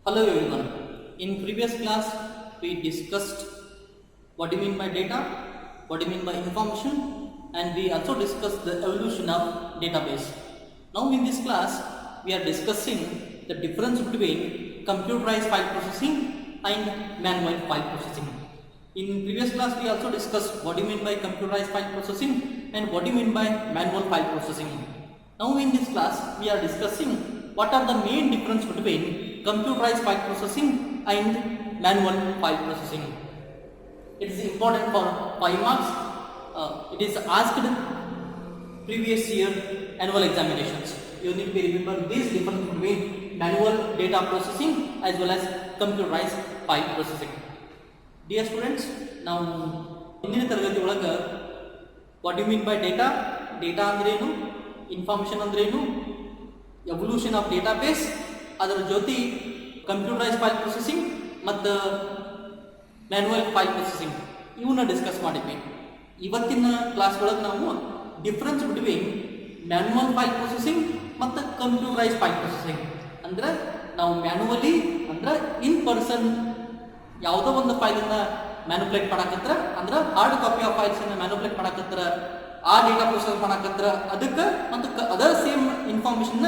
Hello everyone. In previous class, we discussed what do you mean by data, what do you mean by information, and we also discussed the evolution of database. Now in this class, we are discussing the difference between computerized file processing and manual file processing. In previous class, we also discussed what do you mean by computerized file processing and what do you mean by manual file processing. Now in this class, we are discussing what are the main difference between computerized file processing and manual file processing. It is important for 5 marks. It is asked previous year annual examinations. You need to remember this difference between manual data processing as well as computerized file processing. Dear students, now ಇಂದಿನ ತರಗತಿ ಒಳಗೆ what you mean by data, data ಅಂದ್ರೇನು, information ಅಂದ್ರೇನು, evolution of database, ಅದರ ಜೊತೆ computerise file processing ಮತ್ತು manual file processing ಇವನ್ನ discuss ಮಾಡಿದ್ವಿ. ಇವತ್ತಿನ ಕ್ಲಾಸ್ ಒಳಗೆ ನಾವು difference between manual file processing ಮತ್ತು ಕಂಪ್ಯೂಟರೈಸ್ ಫೈಲ್ ಪ್ರೊಸೆಸಿಂಗ್ ಅಂದ್ರೆ ನಾವು ಮ್ಯಾನ್ಯುವಲಿ ಅಂದ್ರೆ ಇನ್ ಪರ್ಸನ್ ಯಾವುದೋ ಒಂದು ಫೈಲನ್ನ ಮ್ಯಾನುಪ್ಲೇಟ್ ಮಾಡಕತ್ರ ಅಂದ್ರೆ hard copy of files manipulate ಮಾಡಕತ್ರ, ಆ ಡೇಟಾ ಪ್ರೊಸೆಸ್ ಮಾಡಕತ್ರ, ಅದಕ್ಕೆ ಮತ್ತು ಅದರ್ ಸೇಮ್ ಇನ್ಫಾರ್ಮೇಷನ್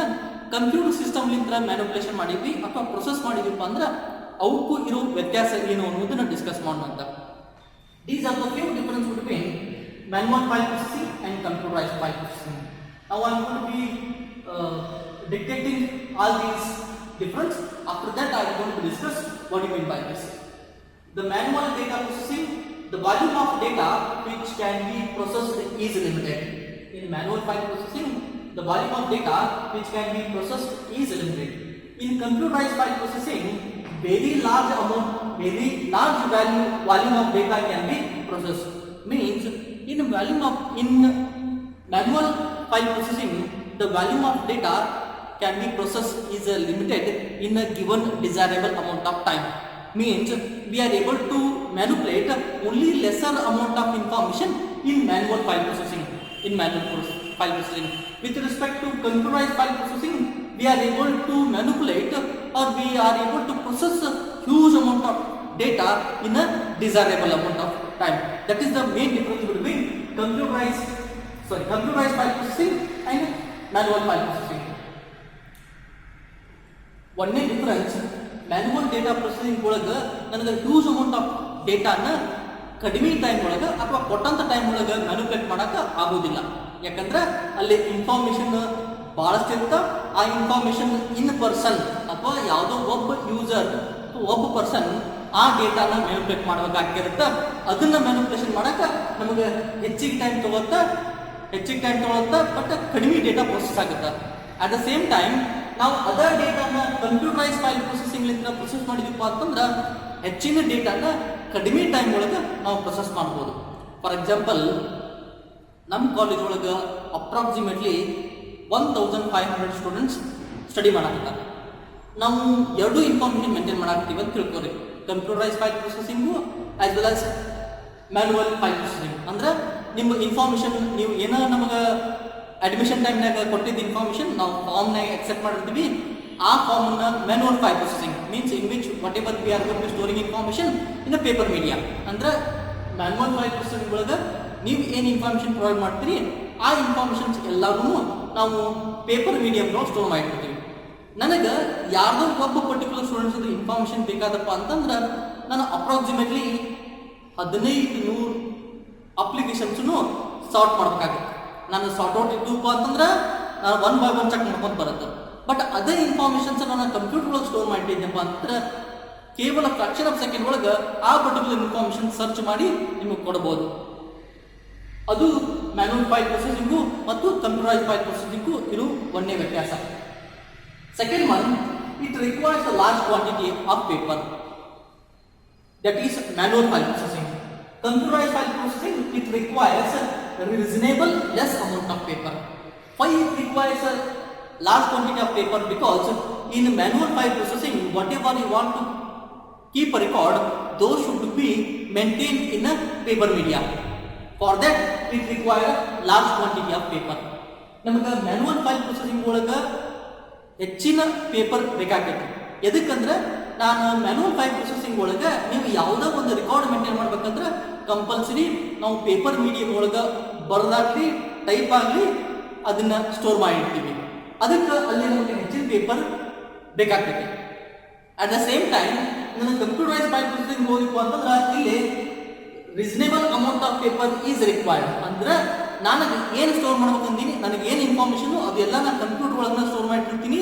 ಕಂಪ್ಯೂಟರ್ ಸಿಸ್ಟಮ್ಲಿಂದ ಮ್ಯಾನುಪ್ಯುಲೇಷನ್ ಮಾಡಿದ್ವಿ ಅಥವಾ ಪ್ರೊಸೆಸ್ ಮಾಡಿದ್ವಿಪ್ಪ ಅಂದ್ರೆ ಅವಕ್ಕೂ ಇರೋ ವ್ಯತ್ಯಾಸ ಏನು ಅನ್ನೋದನ್ನ ಡಿಸ್ಕಸ್ ಮಾಡೋಣ. These are the few difference between manual file processing and computerized file processing. Now I am going to be dictating all these difference. After that I am going to discuss what do you mean by this. The manual data processing, the volume of data which can be processed is limited. In manual file processing, the volume of data which can be processed is limited. In computerized file processing, very large volume of data can be processed. Means in manual file processing, the volume of data can be processed is limited in a given desirable amount of time. Means we are able to manipulate only lesser amount of information in manual file processing. File processing. With respect to computerized file processing, we are able to manipulate or we are able to process a huge amount of data in a desirable amount of time. That is the main difference between computerized file processing and manual file processing. One main difference, manual data processing ಒಳಗೆ ನನಗೆ huge amount of ಡೇಟಾನ ಕಡಿಮೆ time ಒಳಗೆ ಅಥವಾ ಕೊಟ್ಟಂತ time ಒಳಗೆ ಮ್ಯಾನುಪ್ಯುಲೇಟ್ ಮಾಡೋಕೆ ಆಗೋದಿಲ್ಲ. ಯಾಕಂದ್ರೆ ಅಲ್ಲಿ ಇನ್ಫಾರ್ಮೇಷನ್ ಭಾಳಷ್ಟು ಇರುತ್ತೆ. ಆ ಇನ್ಫಾರ್ಮೇಷನ್ ಇನ್ ಪರ್ಸನ್ ಅಥವಾ ಯಾವುದೋ ಒಬ್ಬ ಯೂಸರ್ ಅಥವಾ ಒಬ್ಬ ಪರ್ಸನ್ ಆ ಡೇಟಾನ ಮ್ಯಾನುಪ್ಯುಲೇಟ್ ಮಾಡಬೇಕಾಗಿರುತ್ತೆ. ಅದನ್ನ ಮ್ಯಾನುಪ್ಯುಲೇಷನ್ ಮಾಡೋಕೆ ನಮಗೆ ಹೆಚ್ಚಿಗೆ ಟೈಮ್ ತಗೊಳುತ್ತೆ, ಬಟ್ ಕಡಿಮೆ ಡೇಟಾ ಪ್ರೊಸೆಸ್ ಆಗುತ್ತೆ. ಅಟ್ ದ ಸೇಮ್ ಟೈಮ್ ನಾವು ಅದರ್ ಡೇಟಾನ ಕಂಪ್ಯೂಟರೈಸ್ ಫೈಲ್ ಪ್ರೊಸೆಸಿಂಗ್ಲಿಂದ ಪ್ರೊಸೆಸ್ ಮಾಡಿದ್ವಿ ಅಂತಂದ್ರೆ ಹೆಚ್ಚಿನ ಡೇಟಾನ ಕಡಿಮೆ ಟೈಮ್ ಒಳಗೆ ನಾವು ಪ್ರೊಸೆಸ್ ಮಾಡ್ಬೋದು. ಫಾರ್ ಎಕ್ಸಾಂಪಲ್, ನಮ್ಮ ಕಾಲೇಜ್ ಒಳಗೆ ಅಪ್ರಾಕ್ಸಿಮೇಟ್ಲಿ 1500 ಸ್ಟೂಡೆಂಟ್ಸ್ ಸ್ಟಡಿ ಮಾಡಾಕತ್ತಾರೆ. ನಾವು ಎರಡು ಇನ್ಫಾರ್ಮೇಷನ್ ಮೇಂಟೈನ್ ಮಾಡಾಕ್ತೀವಿ ಅಂತ ತಿಳ್ಕೊರಿ, computerise file processing as well as manual file processing. ಅಂದ್ರೆ ನಿಮ್ಮ ಇನ್ಫಾರ್ಮೇಷನ್ ನೀವು ಏನೋ ನಮಗೆ ಅಡ್ಮಿಷನ್ ಟೈಮ್ನಾಗ ಕೊಟ್ಟಿದ್ದ ಇನ್ಫಾರ್ಮೇಷನ್ ನಾವು ಫಾರ್ಮ್ನಾಗ ಅಕ್ಸೆಪ್ಟ್ ಮಾಡಿರ್ತೀವಿ. ಆ ಫಾರ್ಮ್ನ manual file processing means in which whatever we are going to storing information in a paper media. ಅಂದ್ರೆ ಮ್ಯಾನುವಲ್ ಫೈಲ್ ಪ್ರೊಸೆಸಿಂಗ್ ಒಳಗೆ ನೀವು ಏನು ಇನ್ಫಾರ್ಮೇಷನ್ ಪ್ರೊವೈಡ್ ಮಾಡ್ತೀರಿ ಆ ಇನ್ಫಾರ್ಮೇಷನ್ಸ್ ಎಲ್ಲರೂ ನಾವು ಪೇಪರ್ ಮೀಡಿಯಮ್ನೊಳಗೆ ಸ್ಟೋರ್ ಮಾಡಿರ್ತೀವಿ. ನನಗೆ ಯಾರ್ದೋ ಒಬ್ಬ ಪರ್ಟಿಕ್ಯುಲರ್ ಸ್ಟೂಡೆಂಟ್ಸ್ ಅದು ಇನ್ಫಾರ್ಮೇಷನ್ ಬೇಕಾದಪ್ಪ ಅಂತಂದ್ರೆ ನಾನು ಅಪ್ರಾಕ್ಸಿಮೇಟ್ಲಿ 1500 ಅಪ್ಲಿಕೇಶನ್ಸನ್ನು ಸಾರ್ಟ್ ಮಾಡಬೇಕಾಗುತ್ತೆ. ನಾನು ಸಾರ್ಟ್ ಔಟ್ ಇದ್ದಪ್ಪ ಅಂತಂದ್ರೆ ನಾನು 1 by 1 ಚೆಕ್ ಮಾಡ್ಕೊಂಡು ಬರುತ್ತೆ. ಬಟ್ ಅದೇ ಇನ್ಫಾರ್ಮೇಷನ್ಸ್ ನಾನು ಕಂಪ್ಯೂಟರ್ ಒಳಗೆ ಸ್ಟೋರ್ ಮಾಡಿದ್ದೀನಪ್ಪ ಅಂತಂದ್ರೆ ಕೇವಲ ಫ್ರಾಕ್ಷನ್ ಆಫ್ ಸೆಕೆಂಡ್ ಒಳಗೆ ಆ ಪರ್ಟಿಕ್ಯುಲರ್ ಇನ್ಫಾರ್ಮೇಷನ್ ಸರ್ಚ್ ಮಾಡಿ ನಿಮಗೆ ಕೊಡ್ಬೋದು. ಅದು ಮ್ಯಾನುವಲ್ ಫೈಲ್ ಪ್ರೊಸೆಸಿಂಗು ಮತ್ತು ಕಂಪ್ಯೂಟರೈಸ್ ಫೈಲ್ ಪ್ರೊಸೆಸಿಂಗು ಇರೋ ಒಂದೇ ವ್ಯತ್ಯಾಸ. Second one, it requires a large quantity of paper. That is manual file processing. Computerized file processing, it requires a reasonable less amount of paper. Why it requires a large quantity of paper? Because in manual file processing, whatever you want to keep a record, those should be maintained in a paper media. For that, it requires large quantity of paper. ನಮಗೆ manual file processing ಒಳಗೆ ಹೆಚ್ಚಿನ paper ಬೇಕಾಗ್ತೈತಿ. ಎದಕ್ಕಂದ್ರೆ ನಾನು manual file processing ಒಳಗೆ ನೀವು ಯಾವುದೋ ಒಂದು record maintain ಮಾಡ್ಬೇಕಂದ್ರೆ compulsory ನಾವು ಪೇಪರ್ ಮೀಡಿಯಂ ಒಳಗೆ ಬರೆದಾಗಲಿ ಟೈಪ್ ಆಗಲಿ ಅದನ್ನ ಸ್ಟೋರ್ ಮಾಡಿರ್ತೀವಿ. ಅದಕ್ಕೆ ಅಲ್ಲಿ ನಮಗೆ ಹೆಚ್ಚಿನ ಪೇಪರ್ ಬೇಕಾಗ್ತೈತಿ. ಅಟ್ ದ ಸೇಮ್ ಟೈಮ್ ನನ್ನ ಕಂಪ್ಯೂಟರೈಸ್ ಫೈಲ್ ಪ್ರೊಸೆಸಿಂಗ್ ಹೋಗಿತ್ತು ಅಂತಂದ್ರೆ ಇಲ್ಲಿ reasonable amount of paper is required. ಅಂದ್ರೆ ನನಗೆ ಏನು ಸ್ಟೋರ್ ಮಾಡ್ಬೇಕಂದೀನಿ, ನನಗೆ ಏನು ಇನ್ಫಾರ್ಮೇಷನ್ ಅದೆಲ್ಲ ನಾನು ಕಂಪ್ಯೂಟರ್ ಒಳಗೆ ಸ್ಟೋರ್ ಮಾಡಿರ್ತೀನಿ.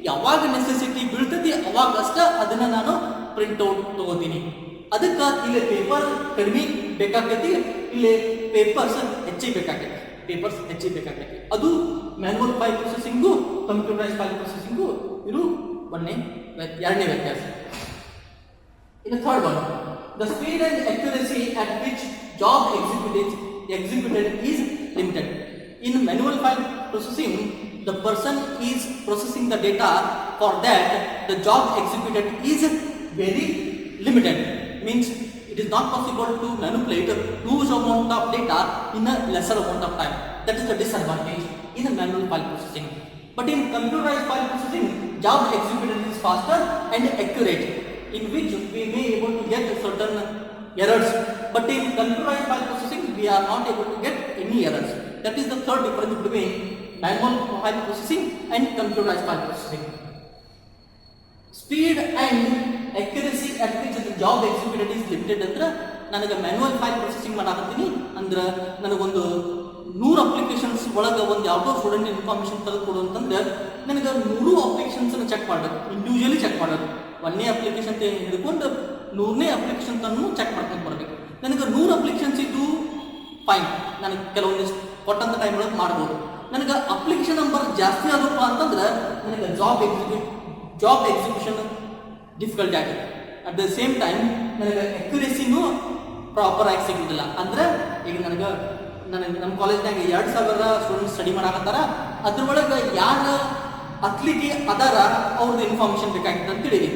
ಯಾವಾಗ ನೆಸೆಸಿಟಿ ಬೀಳ್ತೈತಿ ಅವಾಗ ಅಷ್ಟ ಅದನ್ನ ನಾನು ಪ್ರಿಂಟ್ ಔಟ್ ತಗೋತೀನಿ. ಅದಕ್ಕೆ ಇಲ್ಲಿ ಪೇಪರ್ ಕಡಿಮೆ ಬೇಕಾಗೈತಿ, ಇಲ್ಲಿ ಪೇಪರ್ಸ್ ಹೆಚ್ಚಿಗೆ ಬೇಕಾಗೈತಿ. ಅದು manual file processing computerise file processing ಇದು ಎರಡನೇ ವ್ಯತ್ಯಾಸ. ಇನ್ನು third one, the speed and accuracy at which job executed is limited. In manual file processing, the person is processing the data. For that, the job executed is very limited. Means it is not possible to manipulate huge amount of data in a lesser amount of time. That is the disadvantage in the manual file processing. But in computerized file processing, job executed is faster and accurate, in which we may able to get certain errors. But in computerized file processing, we are not able to get any errors. That is the third difference between manual file processing and computerized file processing. Speed and accuracy at which the job executed is limited. ಅಂದ್ರೆ ನನಗೆ manual file processing ಮಾಡಾಕತ್ತೀನಿ ಅಂದ್ರೆ ನನಗೊಂದು 100 applications ಒಳಗೆ ಒಂದು ಯಾವುದೋ student information ತೆಗೆದುಕೊಡು ಅಂತಂದ್ರೆ ನನಗೆ 100 applications check ಮಾಡಬೇಕು, ಇಂಡಿವಿಜುವಲಿ ಚೆಕ್ ಮಾಡೋದು. ಒಂದೇ ಅಪ್ಲಿಕೇಶನ್ ಹಿಡ್ಕೊಂಡು 100ನೇ ಅಪ್ಲಿಕೇಶನ್ ತನೂ ಚೆಕ್ ಮಾಡ್ಕೊಂಡು ಬರಬೇಕು. ನನಗೆ 100 ಅಪ್ಲಿಕೇಶನ್ಸ್ ಇದ್ದು ಫೈನ್, ನನಗೆ ಕೆಲವೊಂದಿಷ್ಟು ಕೊಟ್ಟಂತ ಟೈಮ್ ಒಳಗೆ ಮಾಡ್ಬೋದು. ನನಗೆ ಅಪ್ಲಿಕೇಶನ್ ನಂಬರ್ ಜಾಸ್ತಿ ಆದಪ್ಪ ಅಂತಂದ್ರೆ ನನಗೆ ಜಾಬ್ ಎಕ್ಸಿಕ್ಯೂಷನ್ ಡಿಫಿಕಲ್ಟಿ ಆಗುತ್ತೆ. ಅಟ್ ದ ಸೇಮ್ ಟೈಮ್ ನನಗೆ ಅಕ್ಯುರೇಸಿನೂ ಪ್ರಾಪರ್ ಆಗಿ ಸಿಗುದಿಲ್ಲ. ಅಂದ್ರೆ ಈಗ ನಮ್ಮ ಕಾಲೇಜ್ನಾಗ 2000 ಸ್ಟೂಡೆಂಟ್ಸ್ ಸ್ಟಡಿ ಮಾಡಾಕತ್ತಾರ, ಅದ್ರೊಳಗೆ ಯಾರು ಅಥ್ಲೀಟ್ ಅದಾರ ಅವ್ರದ್ದು ಇನ್ಫಾರ್ಮೇಶನ್ ಬೇಕಾಗಿತ್ತು ಅಂತ ತಿಳಿದಿ.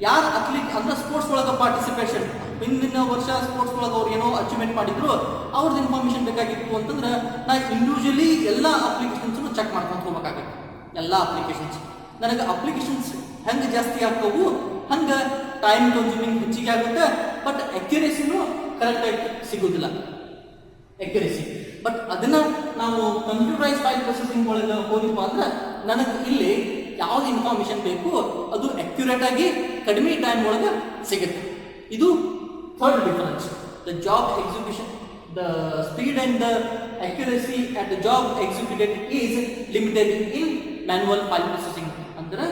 ಯಾರು ಅಥ್ಲೀಟ್ ಅಂದ್ರೆ ಸ್ಪೋರ್ಟ್ಸ್ ಒಳಗೆ ಪಾರ್ಟಿಸಿಪೇಷನ್ ಹಿಂದಿನ ವರ್ಷ ಸ್ಪೋರ್ಟ್ಸ್ ಒಳಗೆ ಅವ್ರು ಏನೋ ಅಚೀವ್ಮೆಂಟ್ ಮಾಡಿದ್ರು ಅವ್ರದ್ದು ಇನ್ಫಾರ್ಮೇಶನ್ ಬೇಕಾಗಿತ್ತು ಅಂತಂದ್ರೆ ನಾ ಇಂಡಿವಿಜುವಲಿ ಎಲ್ಲ ಅಪ್ಲಿಕೇಶನ್ಸ್ ಚೆಕ್ ಮಾಡ್ಕೊಂಡು ಹೋಗ್ಬೇಕಾಗಿತ್ತು. ಎಲ್ಲ ಅಪ್ಲಿಕೇಶನ್ಸ್ ನನಗೆ ಅಪ್ಲಿಕೇಶನ್ಸ್ ಹೆಂಗೆ ಜಾಸ್ತಿ ಆಗ್ತವು ಹಂಗೆ ಟೈಮ್ ಕನ್ಸ್ಯೂಮಿಂಗ್ ಹೆಚ್ಚಿಗೆ ಆಗುತ್ತೆ. ಬಟ್ ಅಕ್ಯುರೇಸಿನೂ ಕರೆಕ್ಟಾಗಿ ಸಿಗೋದಿಲ್ಲ ಅಕ್ಯುರೇಸಿ. ಬಟ್ ಅದನ್ನ ನಾವು ಕಂಪ್ಯೂಟರೈಸ್ ಫೈಲ್ ಪ್ರೊಸೆಸಿಂಗ್ ಒಳಗೆ ಹೋಗಿಪ್ಪ ಅಂದ್ರೆ ನನಗೆ ಇಲ್ಲಿ ಯಾವ್ದು ಇನ್ಫಾರ್ಮೇಶನ್ ಬೇಕು ಅದು ಅಕ್ಯುರೇಟ್ ಆಗಿ ಕಡಿಮೆ ಟೈಮ್ ಒಳಗೆ ಸಿಗುತ್ತೆ. ಇದು third difference. The job execution, the speed and the accuracy at the job executed is limited in manual file processing. ಅಂದ್ರೆ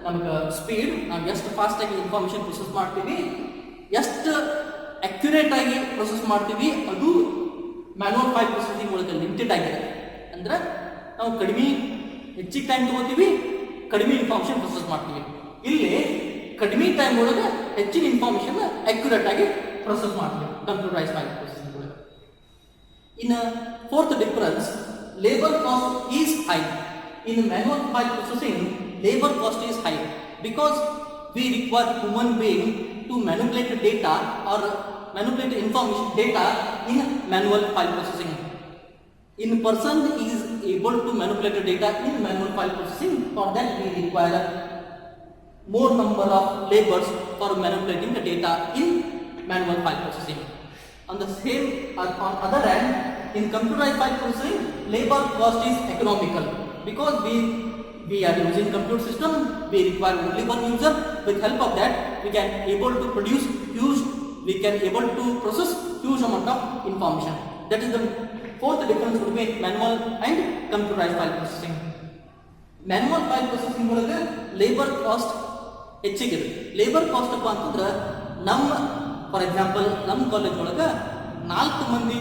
ನಮ್ಗೆ ಸ್ಪೀಡ್, ನಾವು ಎಷ್ಟು ಫಾಸ್ಟ್ ಆಗಿ ಇನ್ಫಾರ್ಮೇಶನ್ ಪ್ರೊಸೆಸ್ ಮಾಡ್ತೀವಿ, ಎಷ್ಟು ಅಕ್ಯುರೇಟ್ ಆಗಿ ಪ್ರೊಸೆಸ್ ಮಾಡ್ತೀವಿ, ಅದು ಮ್ಯಾನ್ಯುವಲ್ ಫೈಲ್ ಪ್ರೊಸೆಸಿಂಗ್ ಒಳಗೆ ಲಿಮಿಟೆಡ್ ಆಗಿದೆ. ಅಂದ್ರೆ ನಾವು ಹೆಚ್ಚಿಗೆ ಟೈಮ್ ತಗೋತೀವಿ, ಕಡಿಮೆ ಇನ್ಫಾರ್ಮೇಶನ್ ಪ್ರೊಸೆಸ್ ಮಾಡ್ತೀವಿ. ಇಲ್ಲಿ ಕಡಿಮೆ ಟೈಮ್ ಒಳಗೆ ಹೆಚ್ಚಿನ ಇನ್ಫಾರ್ಮೇಶನ್ ಅಕ್ಯುರೇಟ್ ಆಗಿ ಪ್ರೊಸೆಸ್ ಮಾಡ್ತೀವಿ ಕಂಪ್ಯೂಟರೈಸ್ ಫೈಲ್ ಪ್ರೊಸೆಸಿಂಗ್ ಒಳಗೆ. ಇನ್ನು fourth difference, labour cost is high. In manual file processing labor cost is high because we require human being to manipulate data or manipulate information data in manual file processing. In person is able to manipulate data in manual file processing. For that we require more number of labors for manipulating the data in manual file processing. On other hand, in computerized file processing, labor cost is economical because we are using computer system, we require only one user. With help of that, we can able to process huge amount of information. That is the fourth difference between manual and computerized file processing. Manual file processing ಒಳಗೆ labour cost ಹೆಚ್ಚಿಗಿದೆ. Labour cost ಅಪ್ಪ ಅಂತಂದ್ರೆ for example ನಮ್ಮ college ಒಳಗೆ 4 ಮಂದಿ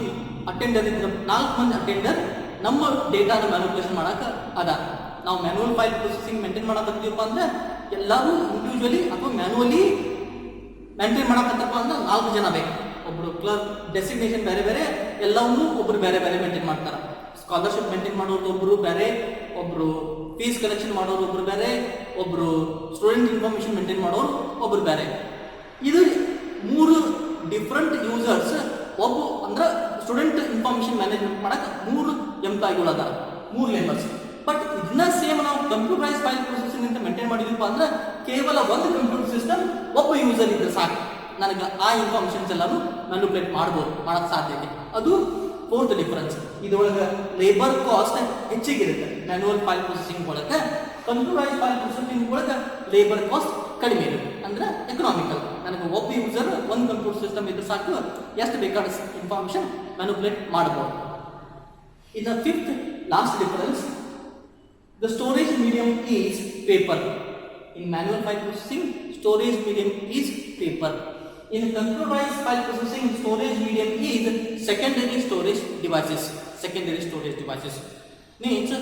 attender ಇದ್ರೆ 4 ಮಂದಿ attender ನಮ್ಮ ಡೇಟಾನ manipulation ಮಾಡಕ್ಕೆ ಅದ. ನಾವು ಮ್ಯಾನ್ಯುವಲ್ ಫೈಲ್ ಪ್ರೊಸೆಸಿಂಗ್ ಮೇಂಟೈನ್ ಮಾಡಕತ್ತೀವಪ್ಪ ಅಂದ್ರೆ ಎಲ್ಲರೂ ಇಂಡಿವಿಜುವಲಿ ಅಥವಾ ಮ್ಯಾನ್ಯುವಲಿ ಮೇಂಟೈನ್ ಮಾಡಕತ್ತಪ್ಪ ಅಂದ್ರೆ 4 ಜನ ಬೇಕು. ಒಬ್ರು ಕ್ಲರ್ಕ್ ಡೆಸಿಗ್ನೇಷನ್ ಬೇರೆ ಬೇರೆ, ಎಲ್ಲವನ್ನೂ ಒಬ್ರು ಬೇರೆ ಬೇರೆ ಮೇಂಟೈನ್ ಮಾಡ್ತಾರೆ. ಸ್ಕಾಲರ್ಶಿಪ್ ಮೇಂಟೈನ್ ಮಾಡೋರು ಒಬ್ರು ಬೇರೆ, ಒಬ್ರು ಫೀಸ್ ಕಲೆಕ್ಷನ್ ಮಾಡೋರು ಒಬ್ರು ಬೇರೆ, ಒಬ್ರು ಸ್ಟೂಡೆಂಟ್ ಇನ್ಫಾರ್ಮೇಶನ್ ಮೇಂಟೈನ್ ಮಾಡೋರು ಒಬ್ರು ಬೇರೆ. ಇದು 3 ಡಿಫ್ರೆಂಟ್ ಯೂಸರ್ಸ್. ಅಂದ್ರೆ ಸ್ಟೂಡೆಂಟ್ ಇನ್ಫಾರ್ಮೇಶನ್ ಮ್ಯಾನೇಜ್ಮೆಂಟ್ ಮಾಡಕ್ಕೆ 3 ಎಂಪ್ಲಾಯಿಗಳು ಅದಾರ, 3 ಲೇಬರ್ಸ್. ಬಟ್ ಇದನ್ನ ಸೇಮ್ ನಾವು ಕಂಪ್ಯೂಟರೈಸ್ ಫೈಲ್ ಪ್ರೊಸೆಸಿಂಗ್ ಅಂತ ಮೇಂಟೈನ್ ಮಾಡಿದ್ವಿ ಅಂದ್ರೆ ಕೇವಲ ಒಂದು ಕಂಪ್ಯೂಟರ್ ಸಿಸ್ಟಮ್ ಒಬ್ಬ ಯೂಸರ್ ಇದ್ರೆ ಸಾಕು, ನನಗೆ ಆ ಇನ್ಫಾರ್ಮೇಶನ್ಸ್ ಎಲ್ಲಾನು ಮ್ಯಾನುಪ್ಯುಲೇಟ್ ಮಾಡಕ್ ಸಾಧ್ಯತೆ. ಅದು ಫೋರ್ತ್ ಡಿಫರೆನ್ಸ್. ಇದರೊಳಗೆ ಲೇಬರ್ ಕಾಸ್ಟ್ ಹೆಚ್ಚಿಗಿರುತ್ತೆ ಮ್ಯಾನುವಲ್ ಫೈಲ್ ಪ್ರೊಸೆಸಿಂಗ್ ಒಳಗೆ. ಕಂಪ್ಯೂಟರೈಸ್ ಫೈಲ್ ಪ್ರೊಸೆಸಿಂಗ್ ಒಳಗೆ ಲೇಬರ್ ಕಾಸ್ಟ್ ಕಡಿಮೆ ಇರುತ್ತೆ, ಅಂದ್ರೆ ಎಕನಾಮಿಕಲ್. ನನಗೆ ಒಬ್ಬ ಯೂಸರ್ ಒಂದು ಕಂಪ್ಯೂಟರ್ ಸಿಸ್ಟಮ್ ಇದ್ರೆ ಸಾಕು, ಎಷ್ಟು ಬೇಕಾದ ಇನ್ಫಾರ್ಮೇಶನ್ ಮ್ಯಾನುಪ್ಯುಲೇಟ್ ಮಾಡಬಹುದು. ಇನ್ನು fifth last difference, the storage medium is paper. In manual file processing, storage medium is paper. In computerized file processing, storage medium is secondary storage devices. Secondary storage devices means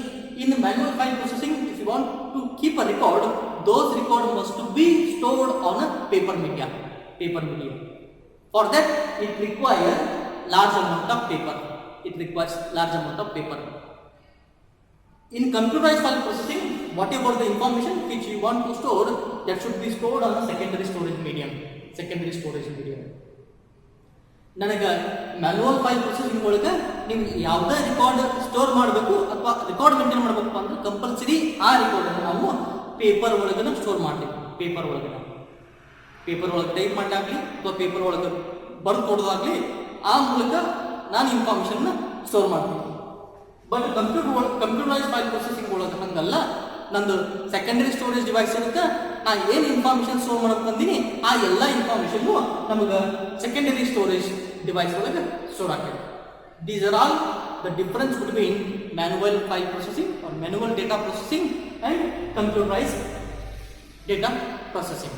in manual file processing, if you want to keep a record, those records must be stored on a paper media. Paper medium. For that, it requires large amount of paper. It requires large amount of paper. In computerized file processing, whatever the information which you want to store, that should be stored on a secondary storage medium. Secondary storage medium. ನನಗೆ manual file processing ಒಳಗೆ ನೀವು ಯಾವುದೇ record store ಮಾಡಬೇಕು ಅಥವಾ record maintain ಮಾಡಬೇಕು ಅಂದ್ರೆ compulsory ಆ ರೆಕಾರ್ಡನ್ನು ನಾವು ಪೇಪರ್ ಒಳಗೆ ಸ್ಟೋರ್ ಮಾಡ್ತೀವಿ. ಪೇಪರ್ ಒಳಗೆ ಟೈಪ್ ಮಾಡಾಗಲಿ ಅಥವಾ ಪೇಪರ್ ಒಳಗೆ ಬರೆದು ಕೊಡೋದಾಗಲಿ, ಆ ಮೂಲಕ ನಾನು ಇನ್ಫಾರ್ಮೇಷನ್ನ ಸ್ಟೋರ್ ಮಾಡ್ತೀನಿ. ಬಟ್ ಕಂಪ್ಯೂಟರೈಸ್ ಫೈಲ್ ಪ್ರೊಸೆಸಿಂಗ್ ಒಳಗೆ ಹಂಗಲ್ಲ, ನಂದು ಸೆಕೆಂಡರಿ ಸ್ಟೋರೇಜ್ ಡಿವೈಸ್ ಇರುತ್ತೆ. ನಾ ಏನು ಇನ್ಫಾರ್ಮೇಷನ್ ಸ್ಟೋರ್ ಮಾಡಕ್ಕೆ ಬಂದೀನಿ ಆ ಎಲ್ಲ ಇನ್ಫಾರ್ಮೇಷನ್ ನಮಗೆ ಸೆಕೆಂಡರಿ ಸ್ಟೋರೇಜ್ ಡಿವೈಸ್ ಒಳಗೆ ಸ್ಟೋರ್ ಆಗ್ತದೆ. These are all the difference between manual file processing or manual data processing and computerise data processing.